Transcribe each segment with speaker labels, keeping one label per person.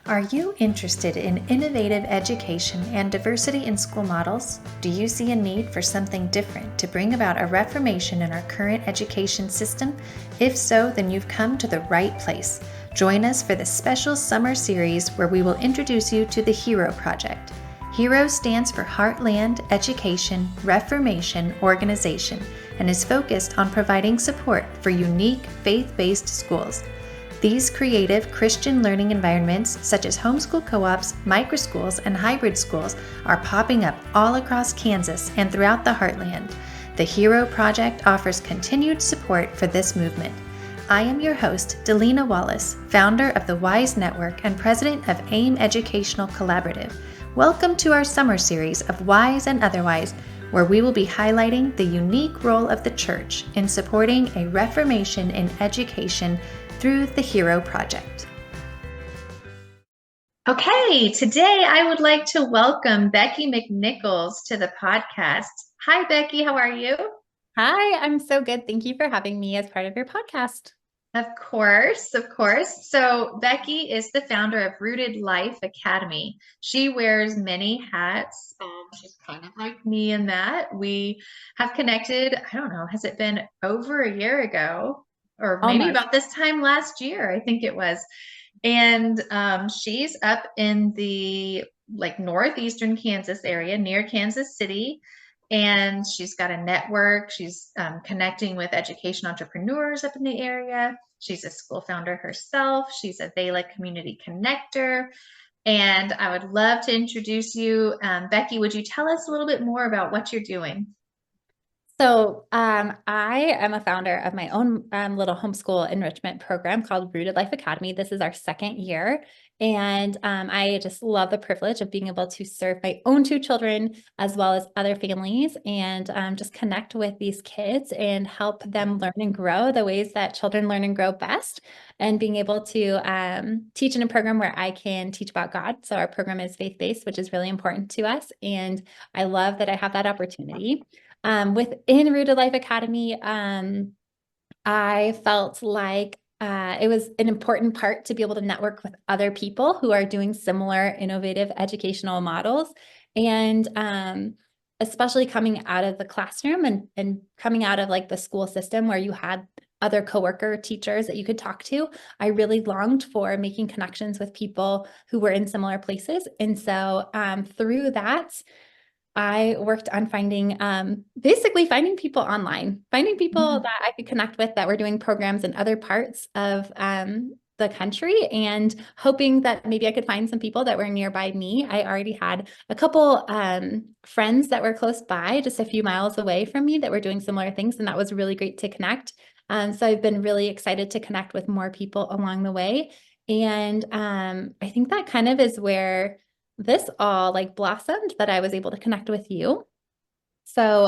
Speaker 1: Are you interested in innovative education and diversity in school models? Do you see a need for something different to bring about a reformation in our current education system? If so, then you've come to the right place. Join us for this special summer series where we will introduce you to the HERO Project. HERO stands for Heartland Education Reformation Organization and is focused on providing support for unique faith-based schools. These creative Christian learning environments, such as homeschool co-ops, microschools, and hybrid schools, are popping up all across Kansas and throughout the Heartland. The HERO Project offers continued support for this movement. I am your host, Dalena Wallace, founder of the WISE Network and president of AIM Educational Collaborative. Welcome to our summer series of WISE and Otherwise, where we will be highlighting the unique role of the church in supporting a reformation in education through the HERO Project. Okay, today I would like to welcome Becky McNichols to the podcast. Hi, Becky, how are you?
Speaker 2: Hi, I'm so good. Thank you for having me as part of your podcast.
Speaker 1: Of course, of course. So Becky is the founder of Rooted Life Academy. She wears many hats. She's kind of like me in that. We have connected, I don't know, has it been over a year ago? Or maybe
Speaker 2: Almost.
Speaker 1: about this time last year, I think it was. And she's up in the northeastern Kansas area near Kansas City. And she's got a network. She's connecting with education entrepreneurs up in the area. She's a school founder herself. She's a Vela community connector. And I would love to introduce you. Becky, would you tell us a little bit more about what you're doing?
Speaker 2: I am a founder of my own little homeschool enrichment program called Rooted Life Academy. This is our second year. And I just love the privilege of being able to serve my own two children as well as other families and just connect with these kids and help them learn and grow the ways that children learn and grow best. And being able to teach in a program where I can teach about God. So our program is faith-based, which is really important to us. And I love that I have that opportunity. Within Rooted Life Academy, I felt like it was an important part to be able to network with other people who are doing similar innovative educational models. And especially coming out of the classroom and coming out of like the school system where you had other coworker teachers that you could talk to, I really longed for making connections with people who were in similar places. And so through that, I worked on basically finding people online, finding people that I could connect with that were doing programs in other parts of the country and hoping that maybe I could find some people that were nearby me. I already had a couple friends that were close by, just a few miles away from me that were doing similar things. And that was really great to connect. So I've been really excited to connect with more people along the way. And I think that kind of is where this all like blossomed that I was able to connect with you. So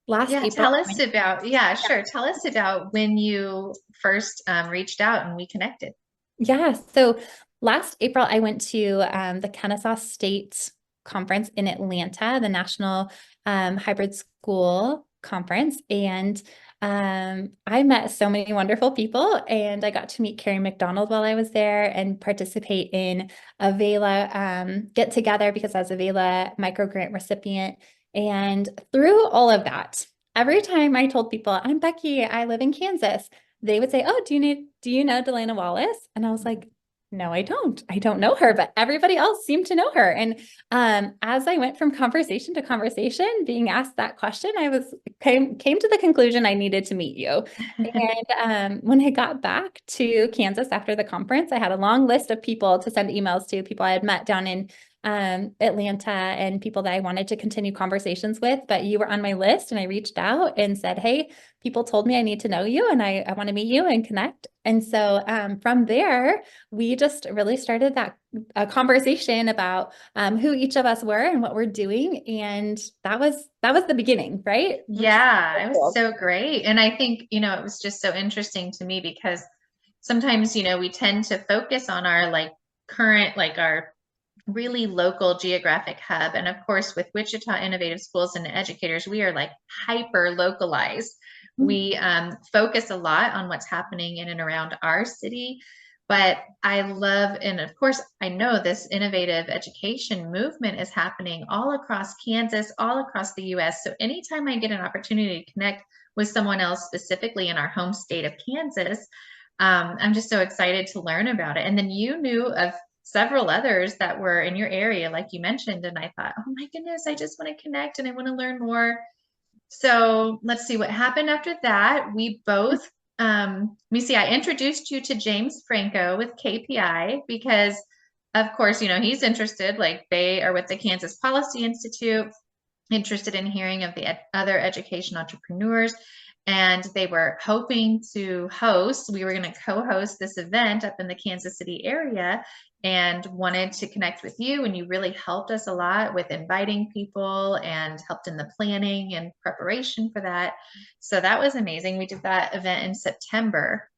Speaker 2: last
Speaker 1: Yeah,
Speaker 2: April,
Speaker 1: tell us about, yeah, sure. Tell us about when you first reached out and we connected.
Speaker 2: yeah, so last April I went to the Kennesaw State Conference in Atlanta, the National Hybrid School Conference, and I met so many wonderful people, and I got to meet Carrie McDonald while I was there and participate in a Vela get together because I was a Vela microgrant recipient. And through all of that, every time I told people, I'm Becky, I live in Kansas, they would say, "Oh, do you know Dalena Wallace?" And I was like, "No, I don't. I don't know her," but everybody else seemed to know her. And as I went from conversation to conversation, being asked that question, came to the conclusion I needed to meet you. And when I got back to Kansas after the conference, I had a long list of people to send emails to, people I had met down in Atlanta and people that I wanted to continue conversations with, but you were on my list and I reached out and said, "Hey, people told me I need to know you and I want to meet you and connect." And so from there, we just really started a conversation about who each of us were and what we're doing. And that was the beginning, right? Which is
Speaker 1: Yeah, it was
Speaker 2: cool.
Speaker 1: so great. And I think, it was just so interesting to me because sometimes, we tend to focus on our current, our really local geographic hub. And of course, with Wichita Innovative Schools and Educators, we are hyper localized. We focus a lot on what's happening in and around our city. But I love, and of course, I know this innovative education movement is happening all across Kansas, all across the US. So anytime I get an opportunity to connect with someone else, specifically in our home state of Kansas, I'm just so excited to learn about it. And then you knew of several others that were in your area, like you mentioned, and I thought, oh my goodness, I just want to connect and I want to learn more. So let's see what happened after that. We both, let me see, I introduced you to James Franco with KPI because, of course, he's interested, like they are with the Kansas Policy Institute, interested in hearing of the other education entrepreneurs. And they were hoping to host, we were going to co-host this event up in the Kansas City area and wanted to connect with you. And you really helped us a lot with inviting people and helped in the planning and preparation for that. So that was amazing. We did that event in September.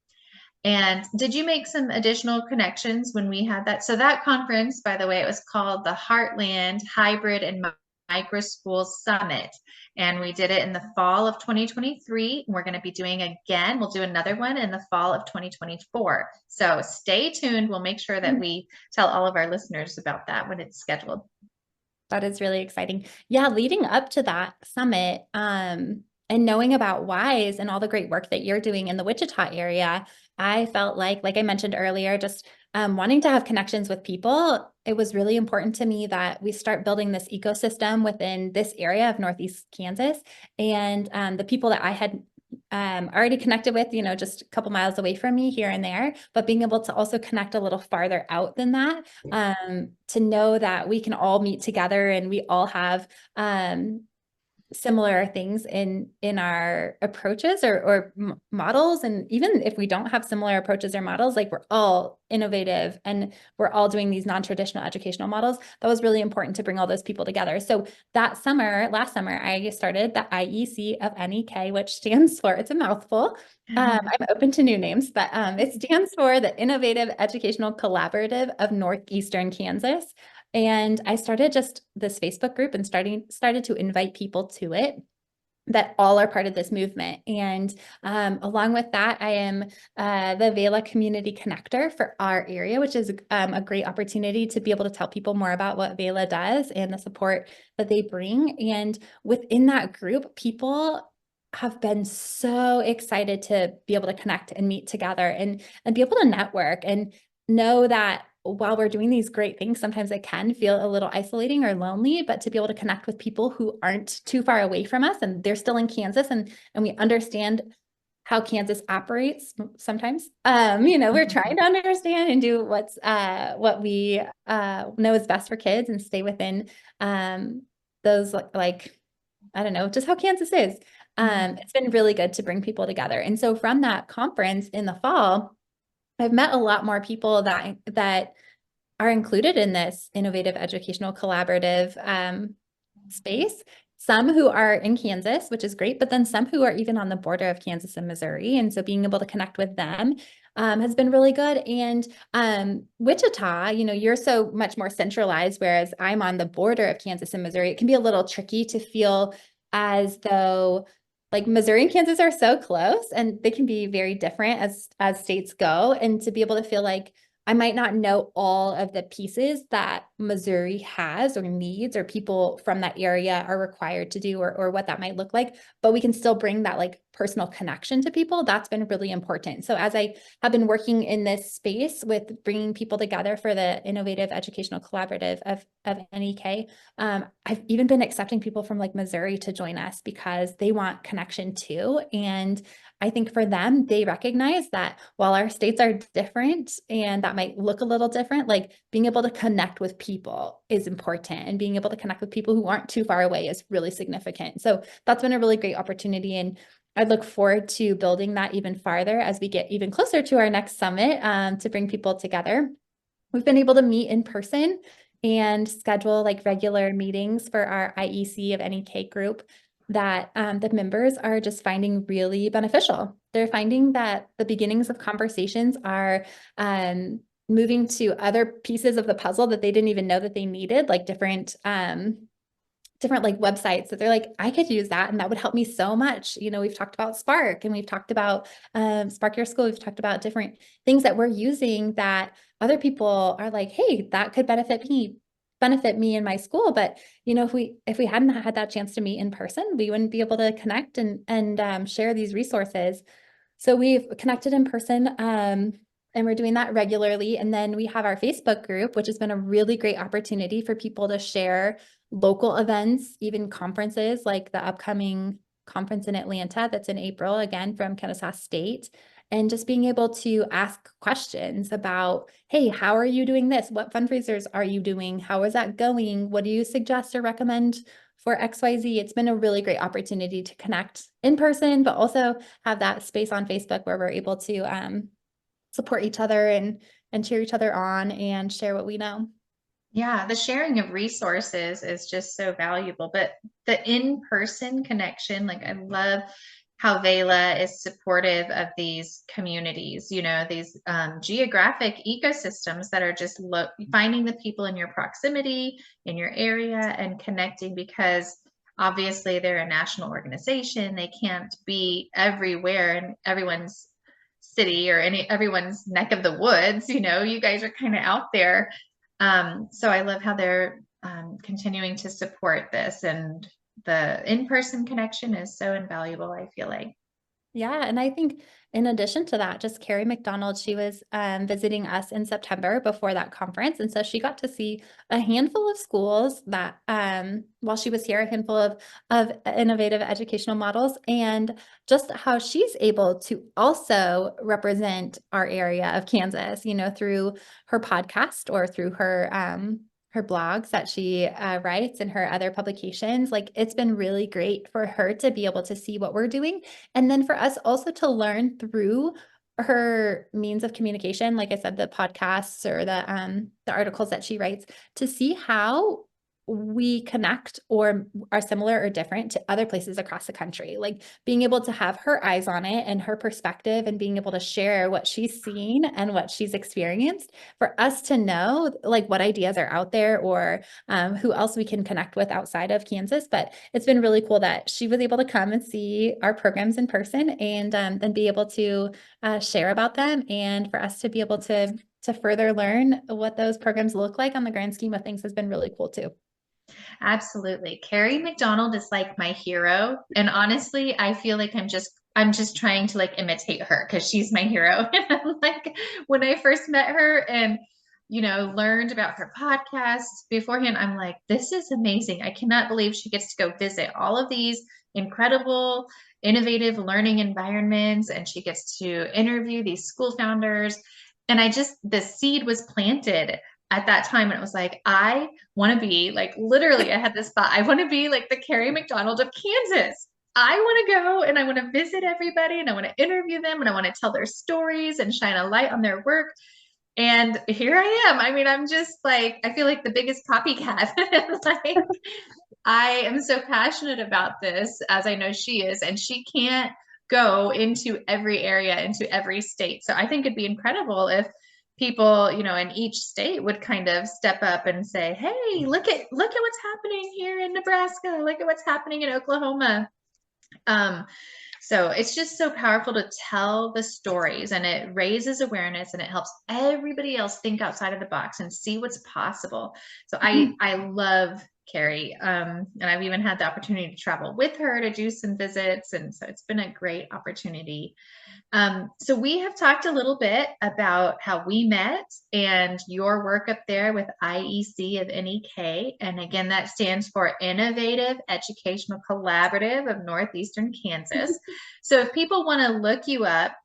Speaker 1: And did you make some additional connections when we had that? So that conference, by the way, it was called the Heartland Hybrid and Micro Schools Summit. And we did it in the fall of 2023. We're going to be doing again. We'll do another one in the fall of 2024. So stay tuned. We'll make sure that we tell all of our listeners about that when it's scheduled.
Speaker 2: That is really exciting. Yeah, leading up to that summit, and knowing about WISE and all the great work that you're doing in the Wichita area, I felt like I mentioned earlier, just wanting to have connections with people. It was really important to me that we start building this ecosystem within this area of Northeast Kansas. And the people that I had already connected with, just a couple miles away from me here and there, but being able to also connect a little farther out than that, to know that we can all meet together and we all have similar things in our approaches or models. And even if we don't have similar approaches or models, like we're all innovative and we're all doing these non-traditional educational models, that was really important to bring all those people together. So last summer, I started the IEC of NEK, which stands for, it's a mouthful. I'm open to new names, but it stands for the Innovative Educational Collaborative of Northeastern Kansas. And I started just this Facebook group and started to invite people to it that all are part of this movement. And along with that, I am the VELA Community Connector for our area, which is a great opportunity to be able to tell people more about what VELA does and the support that they bring. And within that group, people have been so excited to be able to connect and meet together and be able to network and know that while we're doing these great things, sometimes it can feel a little isolating or lonely, but to be able to connect with people who aren't too far away from us and they're still in Kansas and we understand how Kansas operates sometimes. We're trying to understand and do what we know is best for kids and stay within those I don't know, just how Kansas is. It's been really good to bring people together. And so from that conference in the fall, I've met a lot more people that are included in this innovative educational collaborative space. Some who are in Kansas, which is great, but then some who are even on the border of Kansas and Missouri. And so being able to connect with them has been really good. And Wichita, you're so much more centralized, whereas I'm on the border of Kansas and Missouri. It can be a little tricky to feel as though Missouri and Kansas are so close and they can be very different as states go. And to be able to feel like I might not know all of the pieces that Missouri has or needs or people from that area are required to do or what that might look like, but we can still bring that personal connection to people. That's been really important. So as I have been working in this space with bringing people together for the Innovative Educational Collaborative of NEK, I've even been accepting people from Missouri to join us because they want connection too. And I think for them, they recognize that while our states are different and that might look a little different, being able to connect with people is important, and being able to connect with people who aren't too far away is really significant. So that's been a really great opportunity. And I look forward to building that even farther as we get even closer to our next summit to bring people together. We've been able to meet in person and schedule regular meetings for our IEC of NEK group that the members are just finding really beneficial. They're finding that the beginnings of conversations are moving to other pieces of the puzzle that they didn't even know that they needed, different different like websites that they're like, I could use that and that would help me so much. We've talked about Spark and we've talked about Spark Your School. We've talked about different things that we're using that other people are like, hey, that could benefit me in my school. But if we hadn't had that chance to meet in person, we wouldn't be able to connect and share these resources. So we've connected in person, and we're doing that regularly. And then we have our Facebook group, which has been a really great opportunity for people to share local events, even conferences like the upcoming conference in Atlanta that's in April, again from Kennesaw State, and just being able to ask questions about, hey, how are you doing this? What fundraisers are you doing? How is that going? What do you suggest or recommend for XYZ? It's been a really great opportunity to connect in person, but also have that space on Facebook where we're able to support each other and cheer each other on and share what we know.
Speaker 1: Yeah, the sharing of resources is just so valuable, but the in-person connection, like I love how Vela is supportive of these communities, these geographic ecosystems that are just finding the people in your proximity, in your area, and connecting because obviously they're a national organization. They can't be everywhere in everyone's city or everyone's neck of the woods. You guys are kind of out there. So I love how they're continuing to support this, and the in-person connection is so invaluable, I feel like.
Speaker 2: Yeah, and I think in addition to that, just Carrie McDonald, she was visiting us in September before that conference. And so she got to see a handful of schools that while she was here, a handful of innovative educational models, and just how she's able to also represent our area of Kansas, through her podcast or through her blogs that she writes and her other publications. Like, it's been really great for her to be able to see what we're doing, and then for us also to learn through her means of communication, like I said, the podcasts or the articles that she writes, to see how we connect or are similar or different to other places across the country. Like, being able to have her eyes on it and her perspective and being able to share what she's seen and what she's experienced, for us to know like what ideas are out there or who else we can connect with outside of Kansas. But it's been really cool that she was able to come and see our programs in person and then be able to share about them, and for us to be able to further learn what those programs look like on the grand scheme of things has been really cool too.
Speaker 1: Absolutely. Carrie McDonald is like my hero. And honestly, I feel like I'm just trying to like imitate her because she's my hero. And I'm like, when I first met her and learned about her podcast beforehand, I'm like, this is amazing. I cannot believe she gets to go visit all of these incredible, innovative learning environments, and she gets to interview these school founders. And the seed was planted at that time. And it was like, I want to be like, literally, I had this thought, I want to be like the Carrie McDonald of Kansas. I want to go and I want to visit everybody and I want to interview them and I want to tell their stories and shine a light on their work. And here I am. I mean, I'm just like, I feel like the biggest copycat. Like, I am so passionate about this, as I know she is, and she can't go into every area, into every state. So I think it'd be incredible if people, in each state would kind of step up and say, "Hey, look at what's happening here in Nebraska. Look at what's happening in Oklahoma." Um, so it's just so powerful to tell the stories, and it raises awareness and it helps everybody else think outside of the box and see what's possible. So I love Carrie. And I've even had the opportunity to travel with her to do some visits. And so it's been a great opportunity. So we have talked a little bit about how we met and your work up there with IEC of NEK. And again, that stands for Innovative Educational Collaborative of Northeastern Kansas. So if people want to look you up,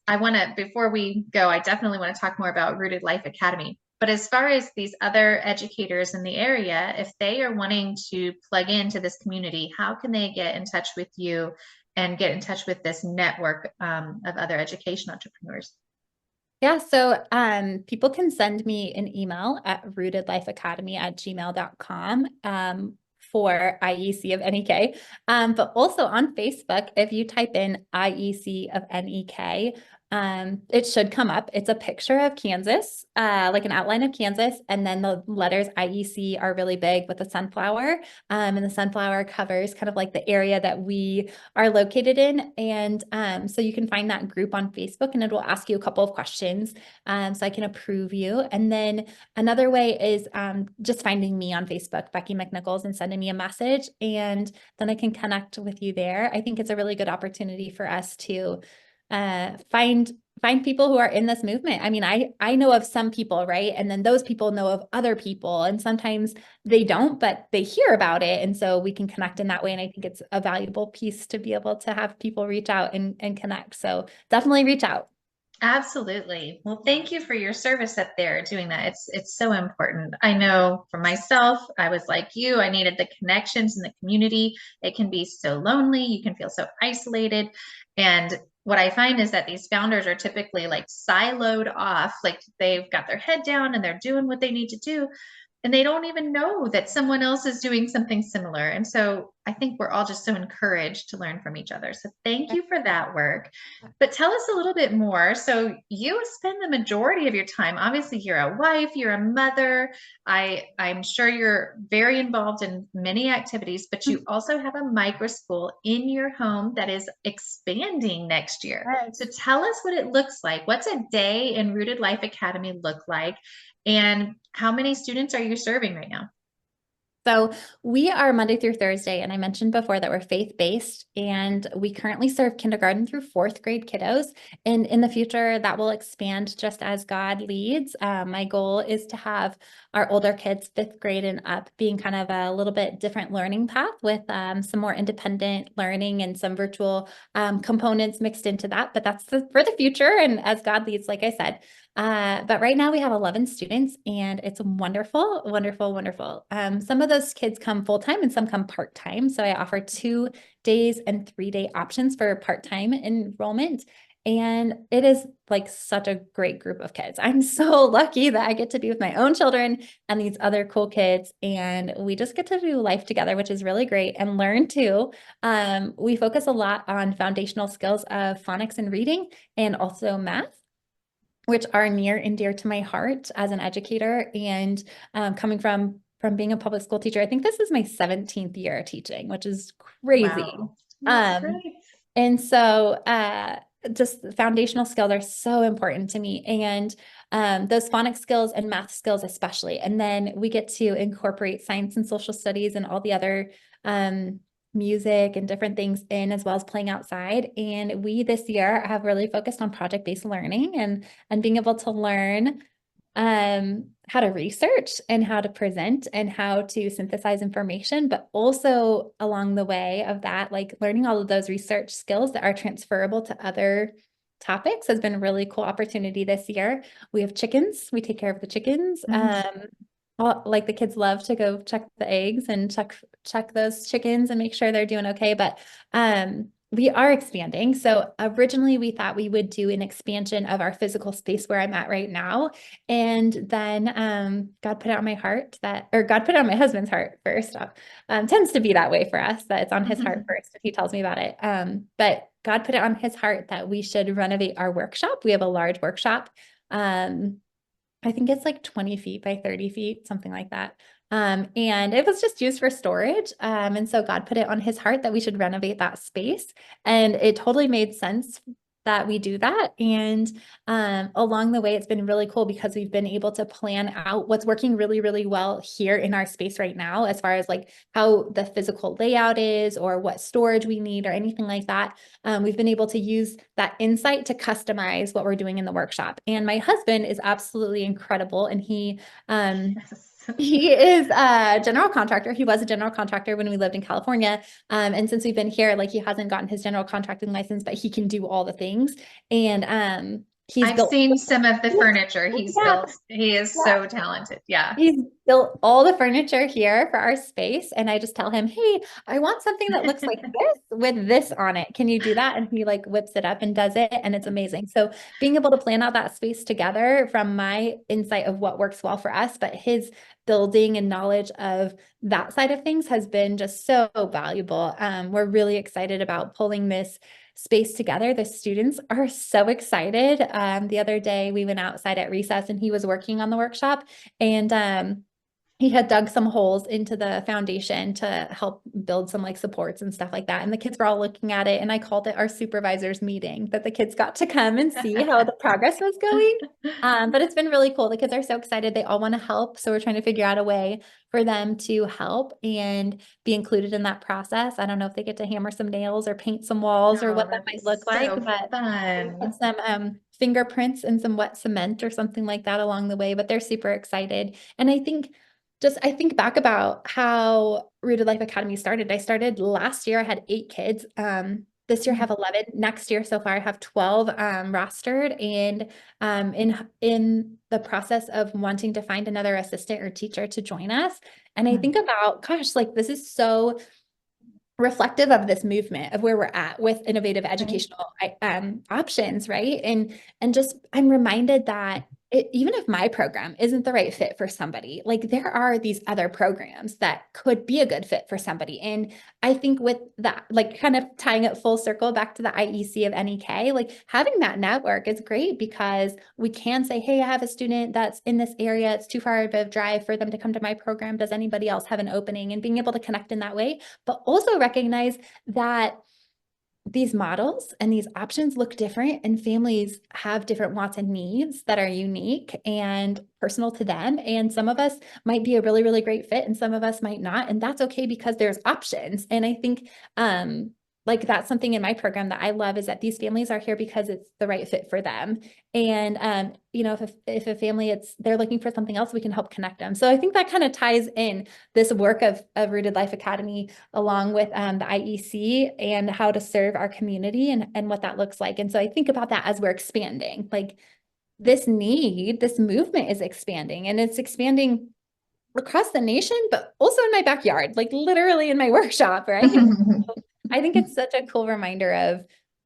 Speaker 1: before we go, I definitely want to talk more about Rooted Life Academy. But as far as these other educators in the area, if they are wanting to plug into this community, how can they get in touch with you and get in touch with this network of other education entrepreneurs?
Speaker 2: Yeah, so people can send me an email at rootedlifeacademy@gmail.com for IEC of NEK. But also on Facebook, if you type in IEC of NEK, It should come up. It's a picture of Kansas, like an outline of Kansas, and then the letters IEC are really big with the sunflower. And the sunflower covers kind of like the area that we are located in. And so you can find that group on Facebook, and it will ask you a couple of questions, so I can approve you. And then another way is just finding me on Facebook, Becky McNichols, and sending me a message, and then I can connect with you there. I think it's a really good opportunity for us to find people who are in this movement. I mean, I know of some people, right? And then those people know of other people, and sometimes they don't, but they hear about it. And so we can connect in that way. And I think it's a valuable piece to be able to have people reach out and connect. So definitely reach out.
Speaker 1: Absolutely. Well, thank you for your service up there doing that. It's so important. I know for myself, I was like you, I needed the connections in the community. It can be so lonely, you can feel so isolated. And what I find is that these founders are typically like siloed off, like they've got their head down and they're doing what they need to do, and they don't even know that someone else is doing something similar. And so I think we're all just so encouraged to learn from each other. So thank you for that work. But tell us a little bit more. So you spend the majority of your time, obviously you're a wife, you're a mother. I'm sure you're very involved in many activities, but you also have a micro school in your home that is expanding next year. So tell us what it looks like. What's a day in Rooted Life Academy look like? And how many students are you serving right now?
Speaker 2: So we are Monday through Thursday, and I mentioned before that we're faith-based, and we currently serve kindergarten through fourth grade kiddos. And in the future, that will expand just as God leads. My goal is to have our older kids, fifth grade and up, being kind of a little bit different learning path with some more independent learning and some virtual components mixed into that. But that's for the future, and as God leads, like I said. But right now we have 11 students, and it's wonderful, wonderful, wonderful. Some of those kids come full-time and some come part-time. So I offer 2 days and 3-day options for part-time enrollment. And it is like such a great group of kids. I'm so lucky that I get to be with my own children and these other cool kids. And we just get to do life together, which is really great, and learn too. We focus a lot on foundational skills of phonics and reading, and also math, which are near and dear to my heart as an educator. And coming from being a public school teacher, I think this is my 17th year teaching, which is crazy.
Speaker 1: Wow. That's
Speaker 2: Um,
Speaker 1: great.
Speaker 2: and so just foundational skills are so important to me, and those phonics skills and math skills especially. And then we get to incorporate science and social studies and all the other music and different things in, as well as playing outside. And we this year have really focused on project-based learning and being able to learn how to research and how to present and how to synthesize information, but also along the way of that, like learning all of those research skills that are transferable to other topics has been a really cool opportunity this year. We have chickens. We take care of the chickens. Like the kids love to go check the eggs and check those chickens and make sure they're doing okay. But we are expanding. So originally we thought we would do an expansion of our physical space where I'm at right now. And then God put it on my heart or God put it on my husband's heart first off. Tends to be that way for us, that it's on his heart first if he tells me about it. But God put it on his heart that we should renovate our workshop. We have a large workshop. I think it's like 20 feet by 30 feet, something like that. And it was just used for storage. And so God put it on his heart that we should renovate that space. And it totally made sense that we do that. And along the way, it's been really cool because we've been able to plan out what's working really, really well here in our space right now, as far as like how the physical layout is or what storage we need or anything like that. We've been able to use that insight to customize what we're doing in the workshop. And my husband is absolutely incredible. And he is a general contractor. He was a general contractor when we lived in California. And since we've been here, like he hasn't gotten his general contracting license, but he can do all the things. And he's
Speaker 1: I've
Speaker 2: built.
Speaker 1: seen some of the furniture he's
Speaker 2: Yeah.
Speaker 1: built. He is so talented. Yeah.
Speaker 2: He's built all the furniture here for our space. And I just tell him, hey, I want something that looks like this with this on it. Can you do that? And he like whips it up and does it. And it's amazing. So being able to plan out that space together from my insight of what works well for us, but his building and knowledge of that side of things has been just so valuable. We're really excited about pulling this space together. The students are so excited. The other day we went outside at recess and he was working on the workshop, and he had dug some holes into the foundation to help build some like supports and stuff like that. And the kids were all looking at it. And I called it our supervisors meeting, that the kids got to come and see how the progress was going. But it's been really cool. The kids are so excited. They all want to help. So we're trying to figure out a way for them to help and be included in that process. I don't know if they get to hammer some nails or paint some walls or
Speaker 1: Oh,
Speaker 2: what that
Speaker 1: that'd be
Speaker 2: might look like,
Speaker 1: so
Speaker 2: but
Speaker 1: fun.
Speaker 2: put some fingerprints and some wet cement or something like that along the way, but they're super excited. And I think back about how Rooted Life Academy started. I started last year, I had 8 kids. This year I have 11. Next year so far I have 12 rostered, and in the process of wanting to find another assistant or teacher to join us. And I think about, gosh, like this is so reflective of this movement of where we're at with innovative
Speaker 1: Right.
Speaker 2: educational options, right? And just I'm reminded that even if my program isn't the right fit for somebody, like there are these other programs that could be a good fit for somebody. And I think with that, like kind of tying it full circle back to the IEC of NEK, like having that network is great because we can say, hey, I have a student that's in this area. It's too far of a drive for them to come to my program. Does anybody else have an opening? And being able to connect in that way, but also recognize that these models and these options look different, and families have different wants and needs that are unique and personal to them. And some of us might be a really, really great fit and some of us might not. And that's okay because there's options. And I think, like that's something in my program that I love, is that these families are here because it's the right fit for them. And, if a family, they're looking for something else, we can help connect them. So I think that kind of ties in this work of Rooted Life Academy along with the IEC and how to serve our community and what that looks like. And so I think about that as we're expanding, like this movement is expanding, and it's expanding across the nation, but also in my backyard, like literally in my workshop, right? I think it's such a cool reminder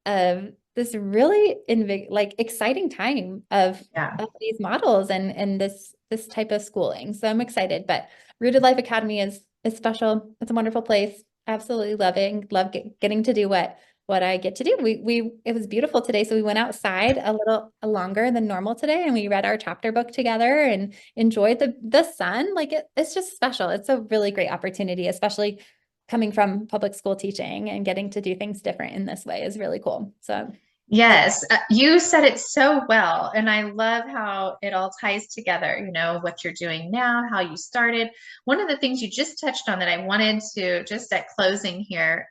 Speaker 2: of this really exciting time
Speaker 1: Yeah.
Speaker 2: of these models and this type of schooling. So I'm excited. But Rooted Life Academy is special. It's a wonderful place. Absolutely love getting to do what I get to do. It was beautiful today. So we went outside a little longer than normal today, and we read our chapter book together and enjoyed the sun. Like it's just special. It's a really great opportunity, especially coming from public school teaching, and getting to do things different in this way is really cool. So
Speaker 1: Yes, you said it so well. And I love how it all ties together, what you're doing now, how you started. One of the things you just touched on that I wanted to just at closing here.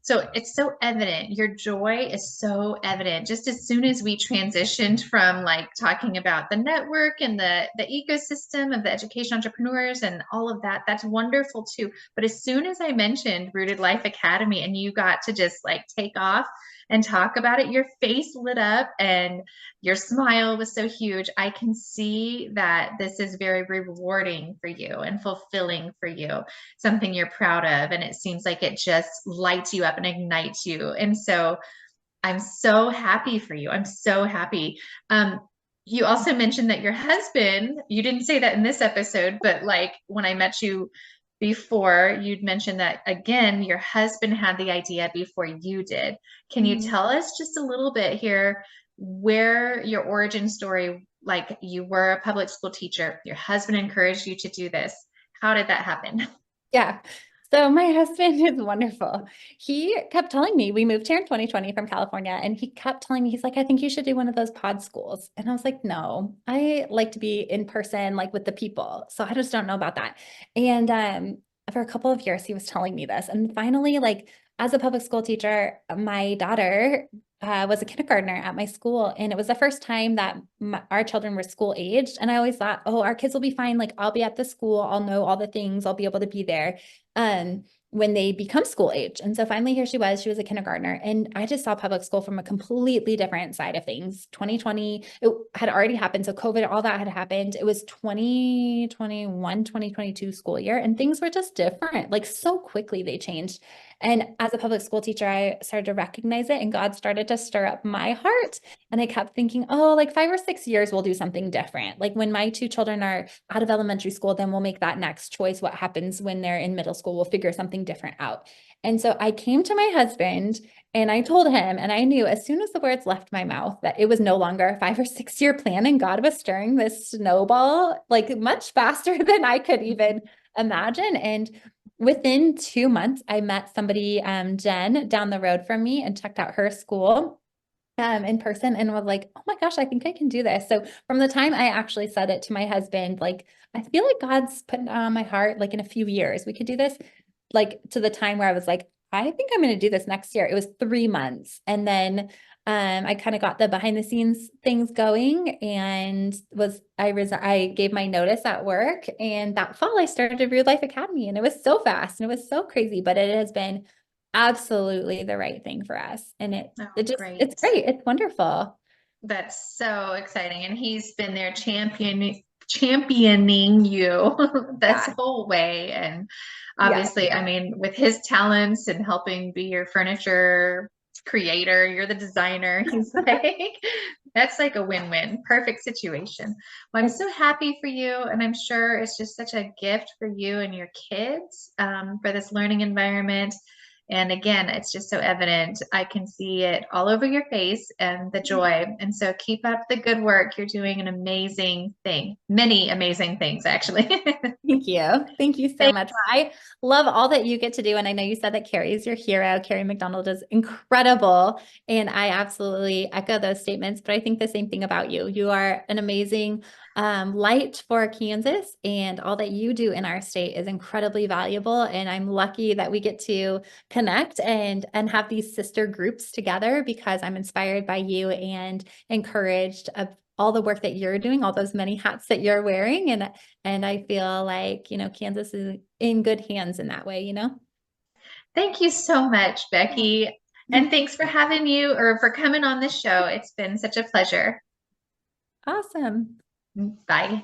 Speaker 1: So it's so evident. Your joy is so evident. Just as soon as we transitioned from like talking about the network and the ecosystem of the education entrepreneurs and all of that, that's wonderful too. But as soon as I mentioned Rooted Life Academy and you got to just like take off and talk about it, your face lit up and your smile was so huge. I can see that this is very rewarding for you and fulfilling for you, something you're proud of. And it seems like it just lights you up and ignites you. And so I'm so happy for you. I'm so happy. You also mentioned that your husband, you didn't say that in this episode, but like when I met you before, you'd mentioned that again, your husband had the idea before you did. Can you
Speaker 2: Mhm.
Speaker 1: tell us just a little bit here where your origin story, like you were a public school teacher, your husband encouraged you to do this. How did that happen?
Speaker 2: Yeah. So my husband is wonderful. He kept telling me, we moved here in 2020 from California, and he kept telling me, he's like, I think you should do one of those pod schools. And I was like, no, I like to be in person, like with the people. So I just don't know about that. And for a couple of years, he was telling me this. And finally, like as a public school teacher, my daughter was a kindergartner at my school. And it was the first time that our children were school aged. And I always thought, oh, our kids will be fine. Like I'll be at the school. I'll know all the things. I'll be able to be there when they become school age. And so finally here she was a kindergartner, and I just saw public school from a completely different side of things. 2020, it had already happened. So COVID, all that had happened. It was 2021, 2022 school year, and things were just different. Like so quickly they changed. And as a public school teacher, I started to recognize it, and God started to stir up my heart. And I kept thinking, oh, like 5 or 6 years, we'll do something different. Like when my 2 children are out of elementary school, then we'll make that next choice. What happens when they're in middle school? We'll figure something something different out. And so I came to my husband and I told him, and I knew as soon as the words left my mouth that it was no longer a 5 or 6 year plan, and God was stirring this snowball like much faster than I could even imagine. And within 2 months, I met somebody, Jen, down the road from me, and checked out her school in person, and was like, oh my gosh, I think I can do this. So from the time I actually said it to my husband, like, I feel like God's putting it on my heart, like in a few years, we could do this, like to the time where I was like, I think I'm going to do this next year. It was 3 months. And then I kind of got the behind the scenes things going, and I gave my notice at work, and that fall I started Real Life Academy, and it was so fast and it was so crazy, but it has been absolutely the right thing for us. And
Speaker 1: Oh,
Speaker 2: it's
Speaker 1: great.
Speaker 2: great. It's wonderful.
Speaker 1: That's so exciting. And he's been there championing you this
Speaker 2: Yeah.
Speaker 1: whole way. And
Speaker 2: Yeah.
Speaker 1: obviously, I mean, with his talents and helping be your furniture creator, you're the designer. He's like, that's like a win-win, perfect situation. Well, I'm
Speaker 2: It's,
Speaker 1: so happy for you. And I'm sure it's just such a gift for you and your kids, for this learning environment. And again, it's just so evident. I can see it all over your face and the joy. And so keep up the good work. You're doing an amazing thing. Many amazing things, actually.
Speaker 2: Thank you. Thank you so much. Well, I love all that you get to do. And I know you said that Carrie is your hero. Carrie McDonald is incredible. And I absolutely echo those statements. But I think the same thing about you. You are an amazing light for Kansas, and all that you do in our state is incredibly valuable. And I'm lucky that we get to connect and have these sister groups together, because I'm inspired by you and encouraged of all the work that you're doing, all those many hats that you're wearing. And I feel like, Kansas is in good hands in that way.
Speaker 1: Thank you so much, Becky. And thanks for having you or for coming on the show. It's been such a pleasure.
Speaker 2: Awesome.
Speaker 1: Bye.